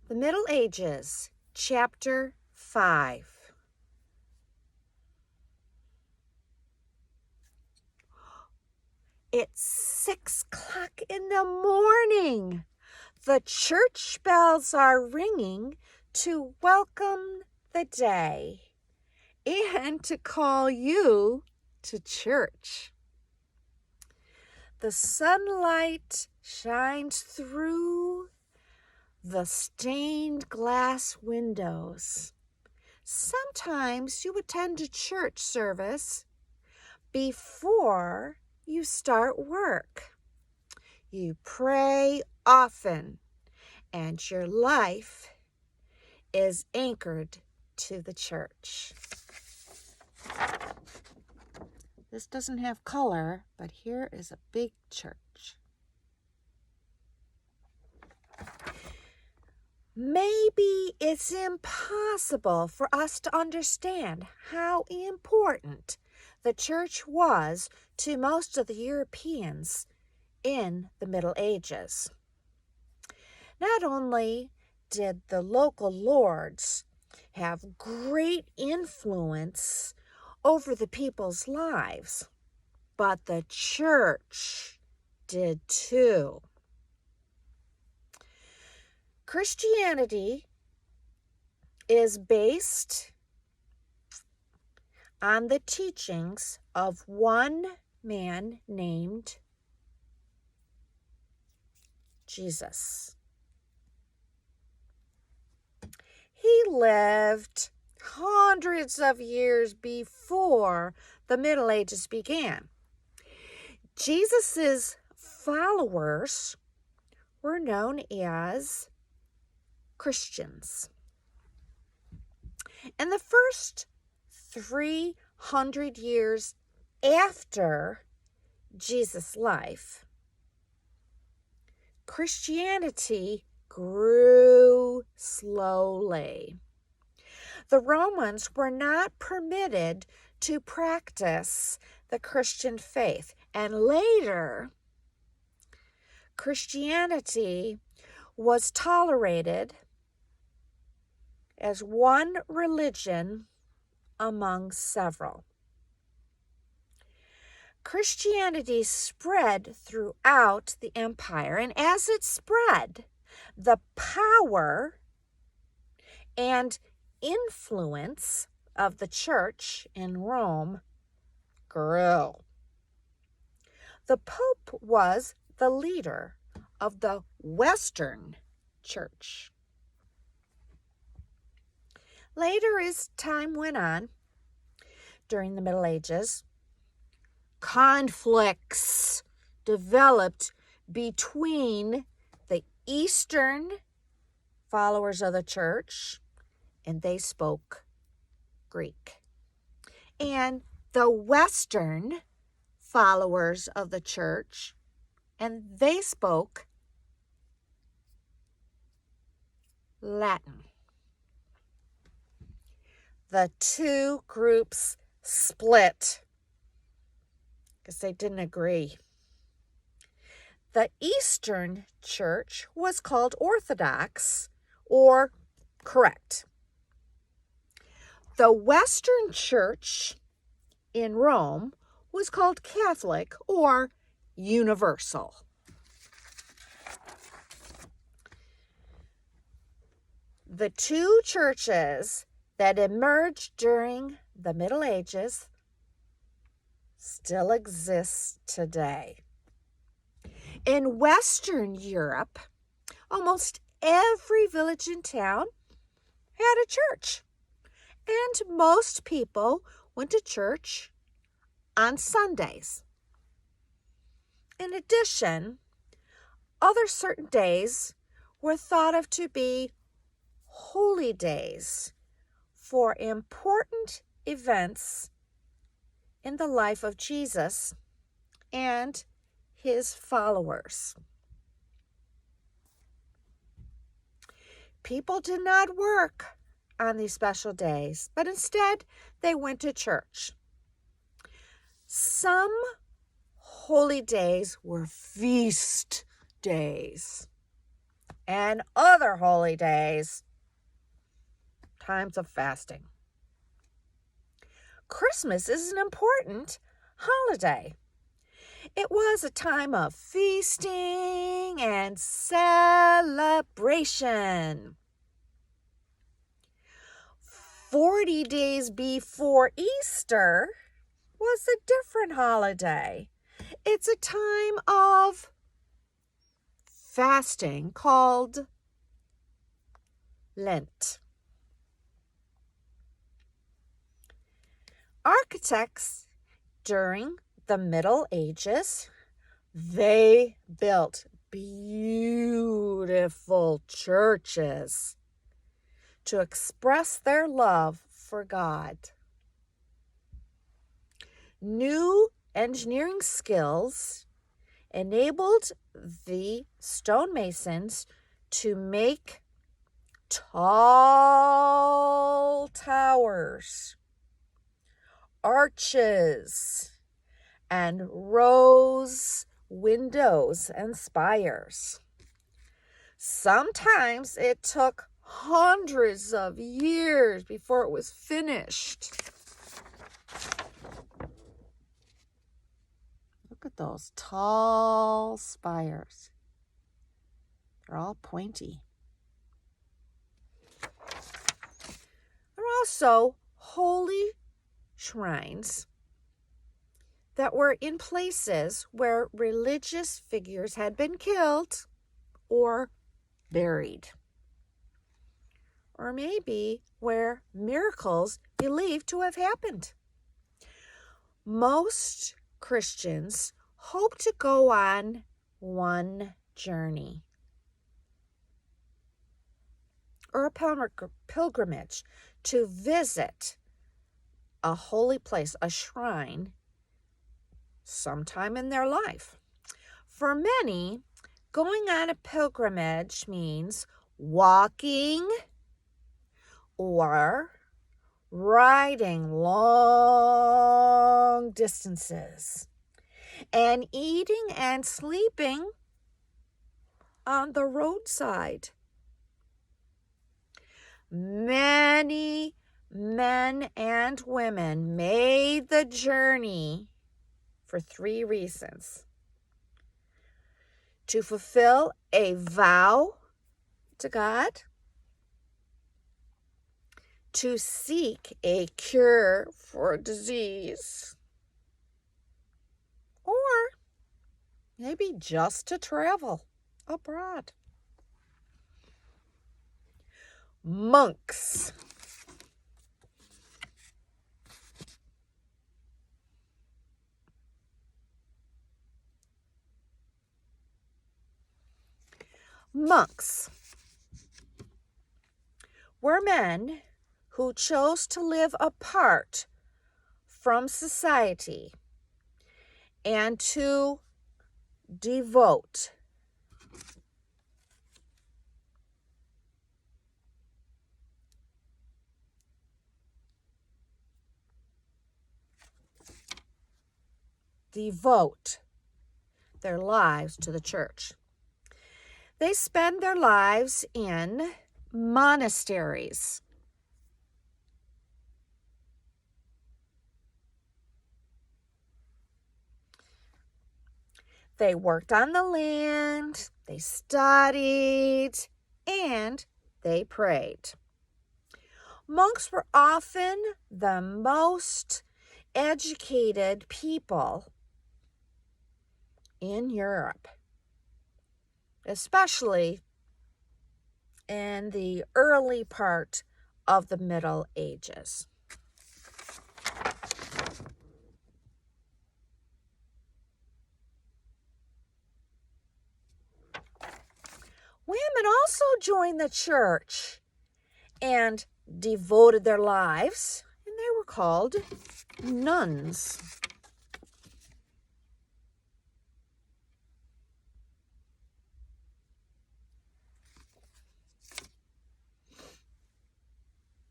The Middle Ages, Chapter 5. It's 6 o'clock in the morning. The church bells are ringing to welcome the day and to call you to church. The sunlight shines through the stained glass windows. Sometimes you attend a church service before you start work. You pray often, and your life is anchored to the church. This doesn't have color, but here is a big church. Maybe it's impossible for us to understand how important the church was to most of the Europeans in the Middle Ages. Not only did the local lords have great influence over the people's lives, but the church did too. Christianity is based on the teachings of one man named Jesus. He lived hundreds of years before the Middle Ages began. Jesus's followers were known as Christians. In the first 300 years after Jesus' life, Christianity grew slowly. The Romans were not permitted to practice the Christian faith, and later, Christianity was tolerated as one religion among several. Christianity spread throughout the empire, and as it spread, the power and influence of the church in Rome grew. The Pope was the leader of the Western Church. Later, as time went on, during the Middle Ages, conflicts developed between the Eastern followers of the church, and they spoke Greek, and the Western followers of the church, and they spoke Latin. The two groups split because they didn't agree. The Eastern Church was called Orthodox or correct. The Western Church in Rome was called Catholic or universal. The two churches that emerged during the Middle Ages still exist today. In Western Europe, almost every village and town had a church, and most people went to church on Sundays. In addition, other certain days were thought of to be holy days for important events in the life of Jesus and his followers. People did not work on these special days, but instead they went to church. Some holy days were feast days. and other holy days, times of fasting. Christmas is an important holiday. It was a time of feasting and celebration. 40 days before Easter was a different holiday. It's a time of fasting called Lent. Architects during the Middle Ages, they built beautiful churches to express their love for God. New engineering skills enabled the stonemasons to make tall towers, arches, and rose windows and spires. Sometimes it took hundreds of years before it was finished. Look at those tall spires. They're all pointy. There are also holy shrines that were in places where religious figures had been killed or buried, or maybe where miracles believed to have happened. Most Christians hope to go on one journey or a pilgrimage to visit a holy place, a shrine, sometime in their life. For many, going on a pilgrimage means walking or riding long distances and eating and sleeping on the roadside. Many men and women made the journey for 3 reasons: to fulfill a vow to God, to seek a cure for a disease, or maybe just to travel abroad. Monks. Monks were men who chose to live apart from society and to devote their lives to the church. They spend their lives in monasteries. They worked on the land, they studied, and they prayed. Monks were often the most educated people in Europe, especially in the early part of the Middle Ages. Women also joined the church and devoted their lives, and they were called nuns.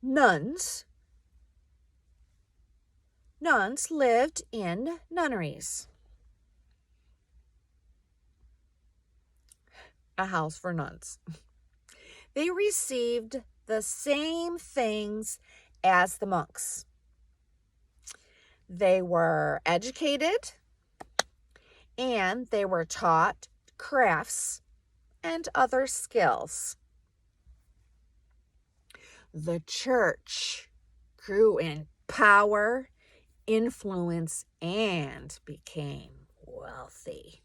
Nuns lived in nunneries, a house for nuns. They received the same things as the monks. They were educated and they were taught crafts and other skills. The church grew in power, influence, and became wealthy.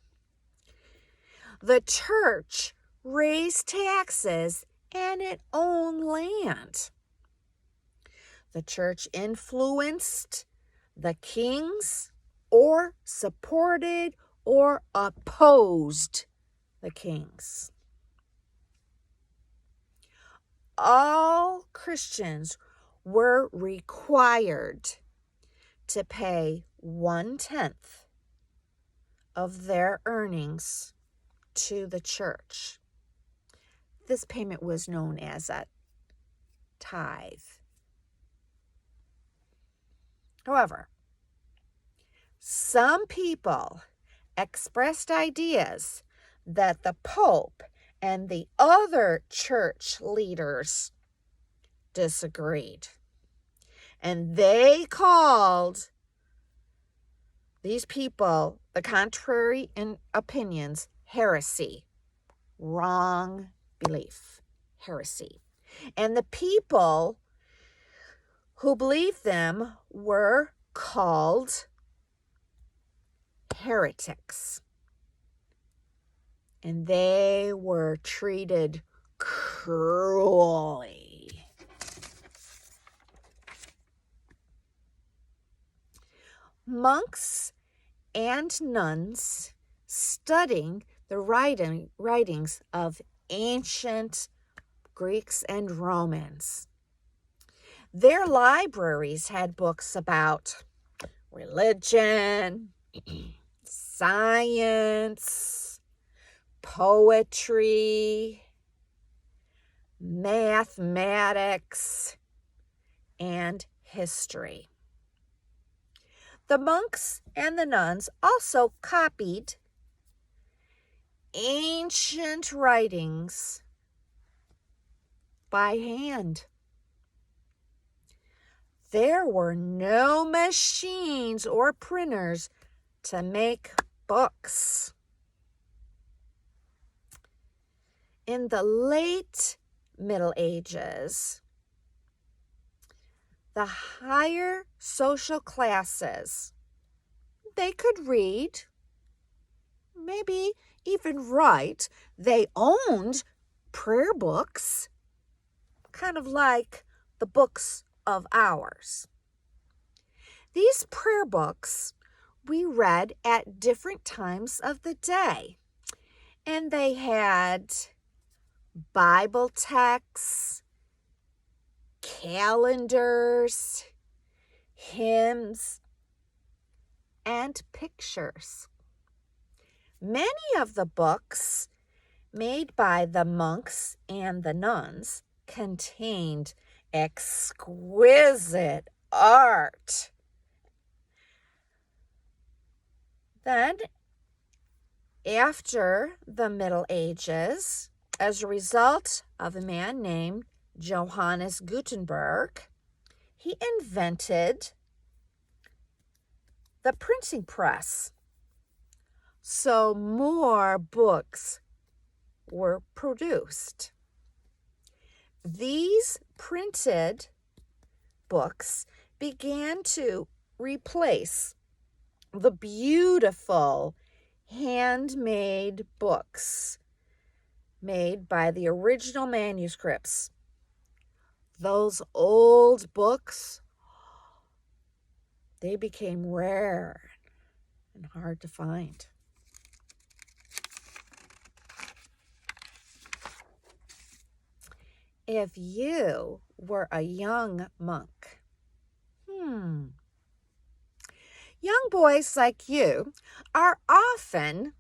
The church raised taxes and it owned land. The church influenced the kings or supported or opposed the kings. All Christians were required to pay 1/10 of their earnings to the church. This payment was known as a tithe. However, some people expressed ideas that the Pope and the other church leaders disagreed. And they called these people, the contrary in opinions, heresy. Wrong belief. Heresy. And the people who believed them were called heretics. And they were treated cruelly. Monks and nuns studying the writings of ancient Greeks and Romans. Their libraries had books about religion, science, poetry, mathematics, and history. The monks and the nuns also copied ancient writings by hand. There were no machines or printers to make books. In the late Middle Ages, the higher social classes, they could read, maybe even write. They owned prayer books, kind of like the books of ours. These prayer books we read at different times of the day, and they had Bible texts, calendars, hymns, and pictures. Many of the books made by the monks and the nuns contained exquisite art. Then, after the Middle Ages, as a result of a man named Johannes Gutenberg, he invented the printing press. So more books were produced. These printed books began to replace the beautiful handmade books made by the original manuscripts. Those old books, they became rare and hard to find. If you were a young monk, young boys like you are often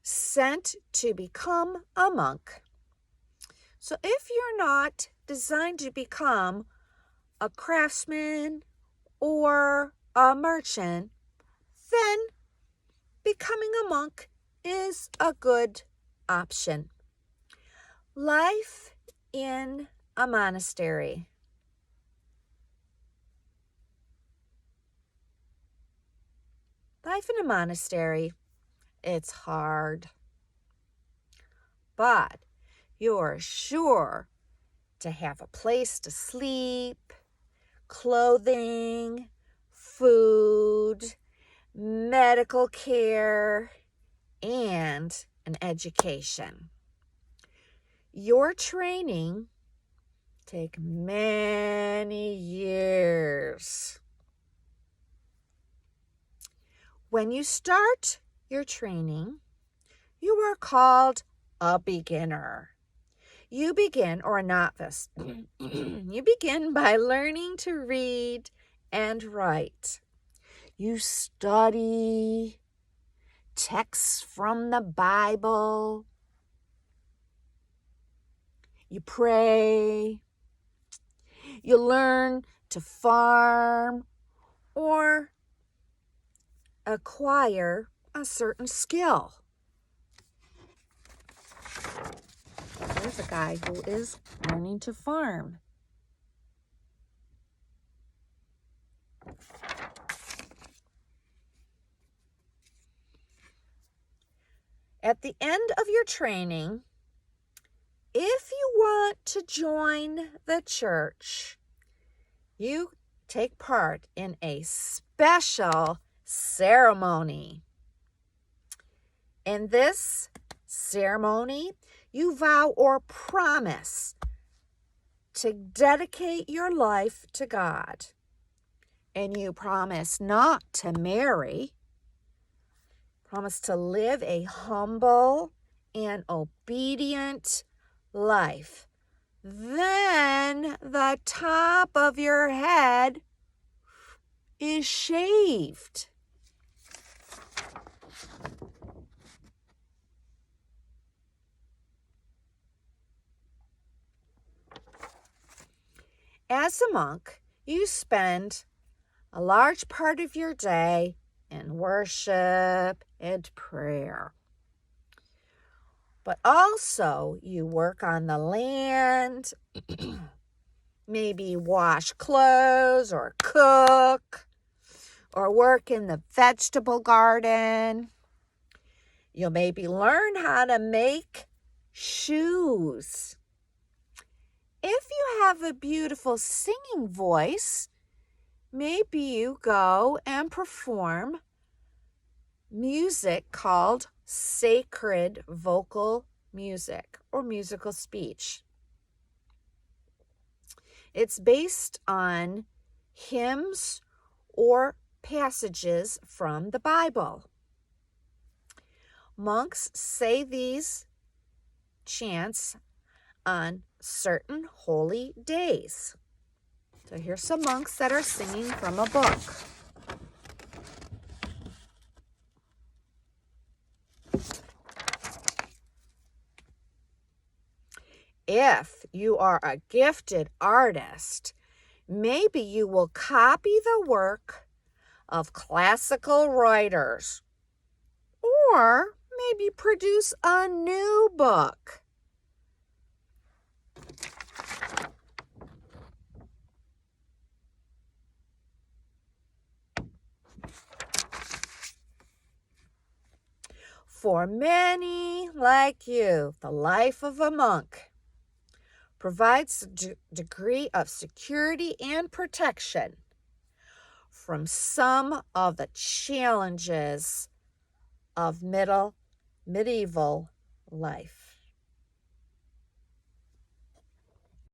sent to become a monk. So if you're not designed to become a craftsman or a merchant, then becoming a monk is a good option. Life in a monastery? Life in a monastery, it's hard. But you're sure to have a place to sleep, clothing, food, medical care, and an education. Your training take many years. When you start your training, you are called a beginner. You begin, or a novice, you begin by learning to read and write. You study texts from the Bible. You pray. You learn to farm or acquire a certain skill. There's a guy who is learning to farm. At the end of your training, if you want to join the church, you take part in a special ceremony. In this ceremony, you vow or promise to dedicate your life to God. And you promise not to marry, promise to live a humble and obedient life. Then the top of your head is shaved. As a monk, you spend a large part of your day in worship and prayer. But also you work on the land, maybe wash clothes or cook, or work in the vegetable garden. You'll maybe learn how to make shoes. If you have a beautiful singing voice, maybe you go and perform music called sacred vocal music or musical speech. It's based on hymns or passages from the Bible. Monks say these chants on certain holy days. So here's some monks that are singing from a book. If you are a gifted artist, maybe you will copy the work of classical writers, or maybe produce a new book. For many like you, the life of a monk provides a degree of security and protection from some of the challenges of medieval life.